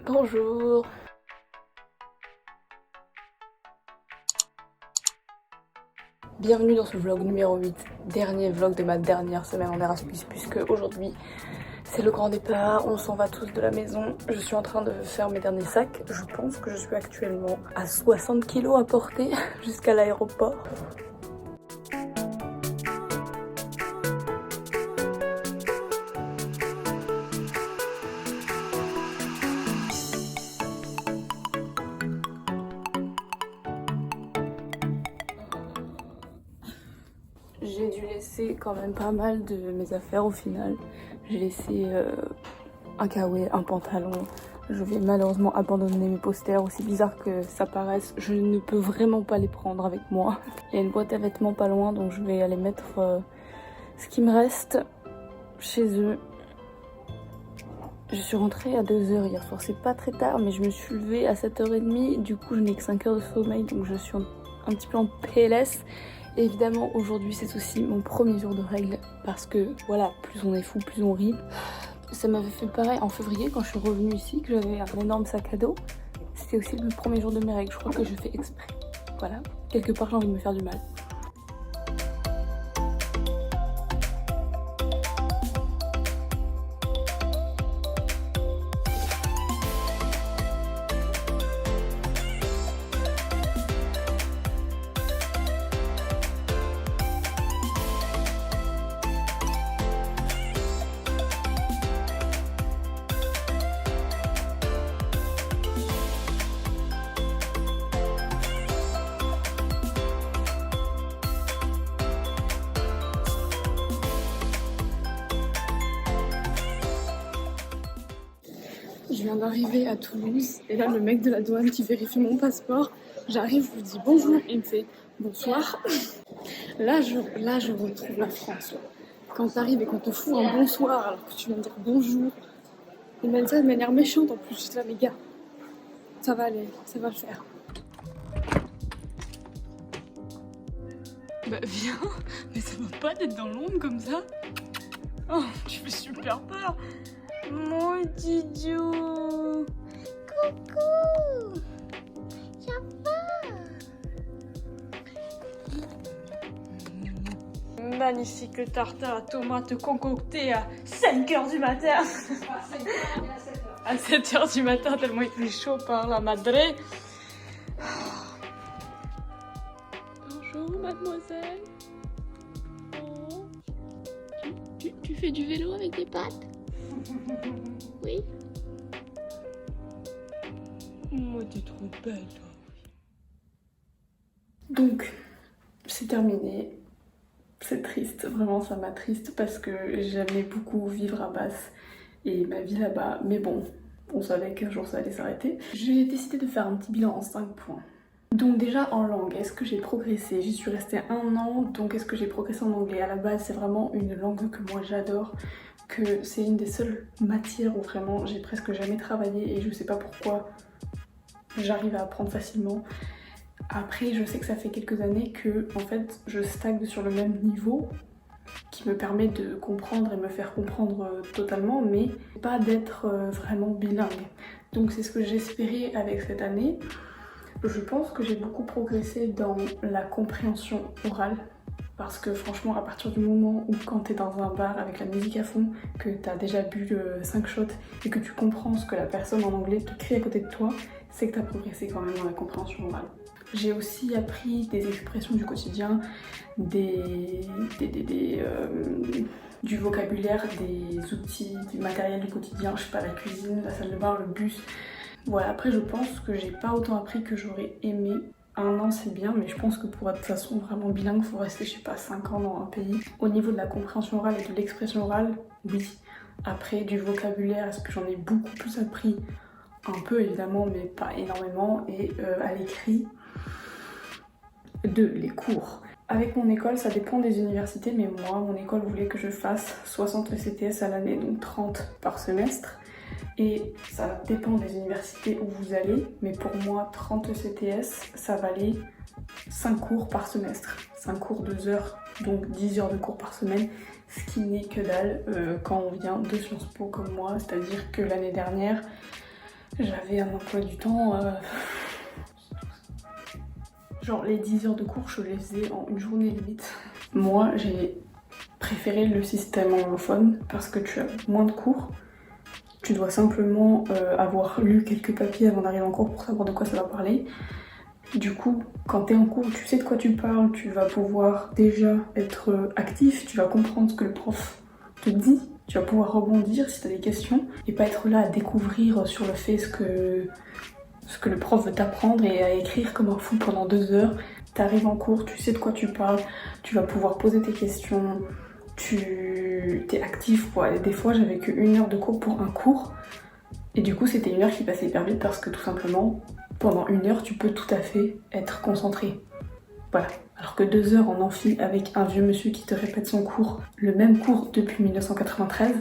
Bonjour. Bienvenue dans ce vlog numéro 8, dernier vlog de ma dernière semaine en Erasmus, puisque aujourd'hui c'est le grand départ, on s'en va tous de la maison. Je suis en train de faire mes derniers sacs. Je pense que je suis actuellement à 60 kilos à porter jusqu'à l'aéroport. J'ai dû laisser quand même pas mal de mes affaires au final. J'ai laissé un kawaii, un pantalon. Je vais malheureusement abandonner mes posters, aussi bizarre que ça paraisse. Je ne peux vraiment pas les prendre avec moi. Il y a une boîte à vêtements pas loin, donc je vais aller mettre ce qui me reste chez eux. Je suis rentrée à 2h hier soir, c'est pas très tard, mais je me suis levée à 7h30. Du coup, je n'ai que 5 heures de sommeil, donc je suis un petit peu en PLS. Et évidemment, aujourd'hui, c'est aussi mon premier jour de règles, parce que voilà, plus on est fou, plus on rit. Ça m'avait fait pareil en février quand je suis revenue ici, que j'avais un énorme sac à dos. C'était aussi le premier jour de mes règles, je crois que je fais exprès. Voilà, quelque part j'ai envie de me faire du mal. Je viens d'arriver à Toulouse et là le mec de la douane qui vérifie mon passeport, j'arrive, je lui dis bonjour, il me fait bonsoir. Là je retrouve la France. Quand t'arrives et qu'on te fout un bonsoir alors que tu viens de dire bonjour, ils mettent ça de manière méchante en plus, je suis là mais gars, ça va aller, ça va le faire. Bah viens, mais ça va pas d'être dans l'ombre comme ça. Oh, tu fais super peur. Mon Didiou. Coucou, ça va? Magnifique tartare à tomates concoctée à 5h du matin. À 7h du matin, tellement il fait chaud par la madre. Bonjour mademoiselle. Oh. Tu fais du vélo avec tes pattes? Oui. Moi, t'es trop belle. Donc, c'est terminé. C'est triste, vraiment ça m'attriste parce que j'aimais beaucoup vivre à Basse et ma vie là-bas. Mais bon, on savait qu'un jour ça allait s'arrêter. J'ai décidé de faire un petit bilan en 5 points. Donc déjà en langue, est-ce que j'ai progressé? J'y suis restée 1 an, donc est-ce que j'ai progressé en anglais? À la base, c'est vraiment une langue que moi j'adore, que c'est une des seules matières où vraiment j'ai presque jamais travaillé et je sais pas pourquoi j'arrive à apprendre facilement. Après, je sais que ça fait quelques années que en fait je stagne sur le même niveau qui me permet de comprendre et me faire comprendre totalement, mais pas d'être vraiment bilingue. Donc c'est ce que j'espérais avec cette année. Je pense que j'ai beaucoup progressé dans la compréhension orale. Parce que franchement, à partir du moment où quand t'es dans un bar avec la musique à fond, que t'as déjà bu 5 shots et que tu comprends ce que la personne en anglais te crie à côté de toi, c'est que t'as progressé quand même dans la compréhension orale. J'ai aussi appris des expressions du quotidien, du vocabulaire, des outils, du matériel du quotidien, je sais pas, la cuisine, la salle de bain, le bus. Voilà, après je pense que j'ai pas autant appris que j'aurais aimé. 1 an c'est bien, mais je pense que pour être de toute façon vraiment bilingue, il faut rester, je sais pas, 5 ans dans un pays. Au niveau de la compréhension orale et de l'expression orale, oui. Après, du vocabulaire, est-ce que j'en ai beaucoup plus appris? Un peu évidemment, mais pas énormément. Et à l'écrit, les cours. Avec mon école, ça dépend des universités, mais moi, mon école voulait que je fasse 60 ECTS à l'année, donc 30 par semestre. Et ça dépend des universités où vous allez, mais pour moi, 30 ECTS, ça valait 5 cours par semestre. 5 cours 2 heures, donc 10 heures de cours par semaine, ce qui n'est que dalle quand on vient de Sciences Po comme moi. C'est-à-dire que l'année dernière, J'avais un emploi du temps... Genre les 10 heures de cours, je les faisais en une journée limite. Moi, j'ai préféré le système anglophone parce que tu as moins de cours. Tu dois simplement avoir lu quelques papiers avant d'arriver en cours pour savoir de quoi ça va parler. Du coup, quand t'es en cours, tu sais de quoi tu parles, tu vas pouvoir déjà être actif, tu vas comprendre ce que le prof te dit, tu vas pouvoir rebondir si t'as des questions et pas être là à découvrir sur le fait ce que le prof veut t'apprendre et à écrire comme un fou pendant 2 heures. T'arrives en cours, tu sais de quoi tu parles, tu vas pouvoir poser tes questions, tu t'es actif. Ouais. Des fois, j'avais que 1 heure de cours pour un cours et du coup, c'était 1 heure qui passait hyper vite parce que tout simplement, pendant 1 heure, tu peux tout à fait être concentré. Voilà. Alors que 2 heures en amphi avec un vieux monsieur qui te répète son cours, le même cours depuis 1993,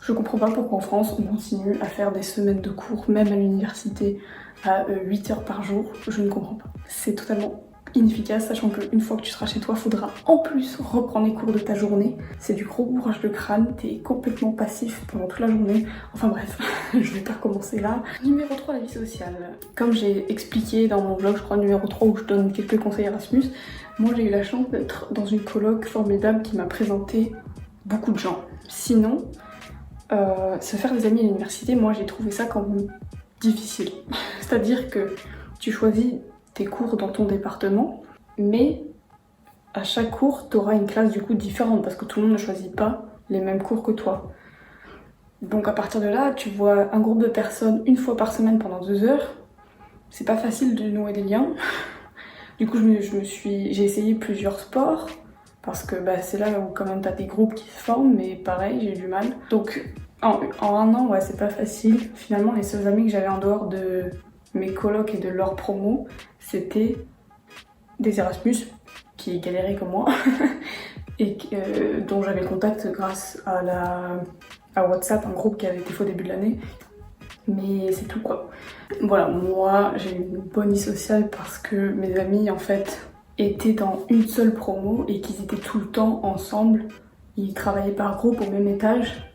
je comprends pas pourquoi en France on continue à faire des semaines de cours, même à l'université, à 8 heures par jour. Je ne comprends pas. C'est totalement inefficace, sachant qu'une fois que tu seras chez toi, faudra en plus reprendre les cours de ta journée. C'est du gros bourrage de crâne, t'es complètement passif pendant toute la journée. Enfin bref, je vais pas recommencer là. Numéro 3, la vie sociale. Comme j'ai expliqué dans mon vlog, je crois numéro 3, où je donne quelques conseils Erasmus, moi j'ai eu la chance d'être dans une coloc formidable qui m'a présenté beaucoup de gens. Sinon, se faire des amis à l'université, moi j'ai trouvé ça quand même difficile. C'est-à-dire que tu choisis tes cours dans ton département, mais à chaque cours, tu auras une classe du coup différente parce que tout le monde ne choisit pas les mêmes cours que toi. Donc à partir de là, tu vois un groupe de personnes une fois par semaine pendant 2 heures. C'est pas facile de nouer des liens. Du coup, j'ai essayé plusieurs sports parce que c'est là où quand même t'as des groupes qui se forment, mais pareil, j'ai eu du mal. Donc en 1 an, ouais, c'est pas facile. Finalement, les seuls amis que j'avais en dehors de mes colocs et de leur promo, c'était des Erasmus qui galéraient comme moi et dont j'avais le contact grâce à WhatsApp, un groupe qui avait été fait au début de l'année. Mais c'est tout quoi. Voilà, moi j'ai eu une bonne vie sociale parce que mes amis en fait étaient dans une seule promo et qu'ils étaient tout le temps ensemble. Ils travaillaient par groupe au même étage.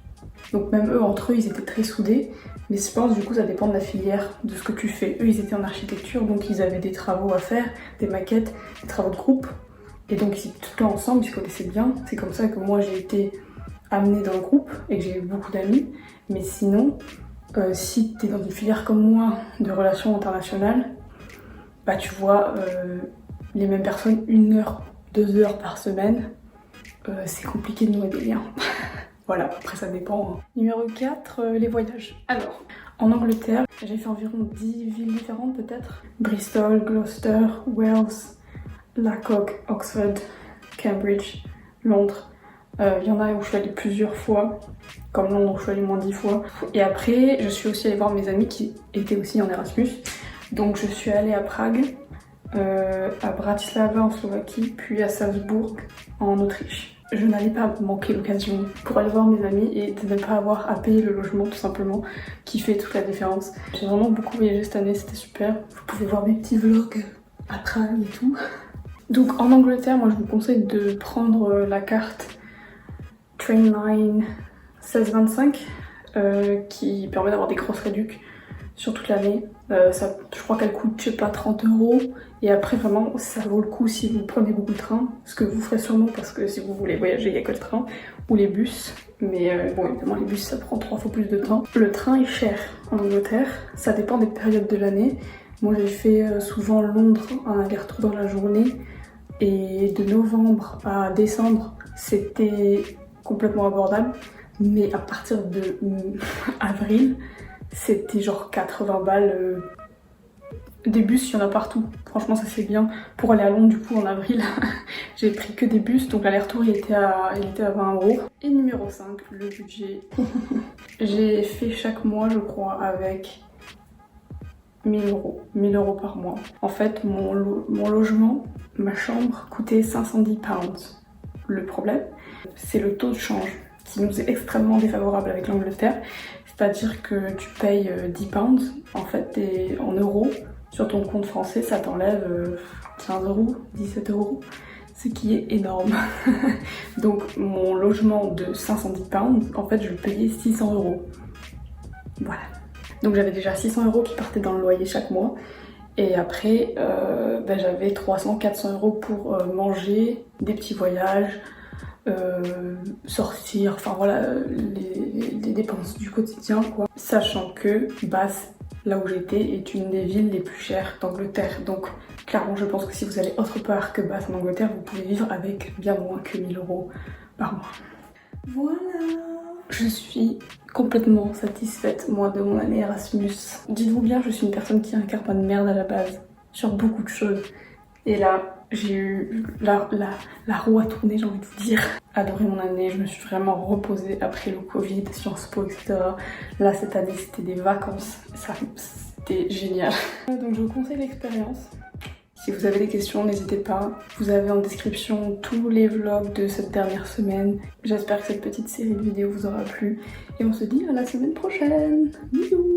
Donc même eux, entre eux, ils étaient très soudés. Mais je pense du coup ça dépend de la filière, de ce que tu fais. Eux, ils étaient en architecture, donc ils avaient des travaux à faire, des maquettes, des travaux de groupe. Et donc ils étaient tout le temps ensemble, ils se connaissaient bien. C'est comme ça que moi j'ai été amenée dans le groupe et que j'ai eu beaucoup d'amis. Mais sinon, si t'es dans une filière comme moi de relations internationales, tu vois les mêmes personnes 1 heure, 2 heures par semaine. C'est compliqué de nouer des liens. Voilà, après ça dépend. Numéro 4, les voyages. Alors, en Angleterre, j'ai fait environ 10 villes différentes peut-être. Bristol, Gloucester, Wales, Lacock, Oxford, Cambridge, Londres. Il y en a où je suis allée plusieurs fois, comme Londres où je suis allée moins 10 fois. Et après, je suis aussi allée voir mes amis qui étaient aussi en Erasmus. Donc je suis allée à Prague, à Bratislava en Slovaquie, puis à Salzbourg en Autriche. Je n'allais pas manquer l'occasion pour aller voir mes amis et de ne pas avoir à payer le logement tout simplement, qui fait toute la différence. J'ai vraiment beaucoup voyagé cette année, c'était super. Vous pouvez voir mes petits vlogs à Prague et tout. Donc en Angleterre, moi je vous conseille de prendre la carte Trainline 1625 qui permet d'avoir des grosses réductions sur toute l'année. Je crois qu'elle coûte, je sais pas, 30 €. Et après, vraiment, ça vaut le coup si vous prenez beaucoup de train. Ce que vous ferez sûrement parce que si vous voulez voyager, il n'y a que le train ou les bus. Mais bon, évidemment, les bus, ça prend 3 fois plus de temps. Le train est cher en Angleterre. Ça dépend des périodes de l'année. Moi, j'ai fait souvent Londres, un aller-retour dans la journée. Et de novembre à décembre, c'était complètement abordable. Mais à partir de avril, c'était genre 80 balles. Des bus, il y en a partout. Franchement, ça c'est bien. Pour aller à Londres, du coup, en avril, j'ai pris que des bus. Donc l'aller-retour, il était à 20 €. Et numéro 5, le budget. J'ai fait chaque mois, je crois, avec 1 000 €. 1 000 € par mois. En fait, mon logement, ma chambre, coûtait 510 pounds. Le problème, c'est le taux de change qui nous est extrêmement défavorable avec l'Angleterre. C'est-à-dire que tu payes 10 pounds, en fait, et en euros. Sur ton compte français, ça t'enlève 15 €, 17 €, ce qui est énorme. Donc mon logement de 510 pounds, en fait, je le payais 600 €. Voilà. Donc j'avais déjà 600 € qui partaient dans le loyer chaque mois. Et après, j'avais 300-400 € pour manger, des petits voyages, sortir, enfin voilà, les dépenses du quotidien quoi. Sachant que Bath, là où j'étais, est une des villes les plus chères d'Angleterre. Donc clairement je pense que si vous allez autre part que Bath en Angleterre, vous pouvez vivre avec bien moins que 1000 € par mois. Voilà. Je suis complètement satisfaite moi de mon année Erasmus. Dites-vous bien, je suis une personne qui a un karma de merde à la base sur beaucoup de choses. Et là, j'ai eu la roue à tourner, j'ai envie de vous dire. Adoré mon année, je me suis vraiment reposée après le Covid, Sciences Po, etc. Là, cette année, c'était des vacances. C'était génial. Donc, je vous conseille l'expérience. Si vous avez des questions, n'hésitez pas. Vous avez en description tous les vlogs de cette dernière semaine. J'espère que cette petite série de vidéos vous aura plu. Et on se dit à la semaine prochaine. Bisous!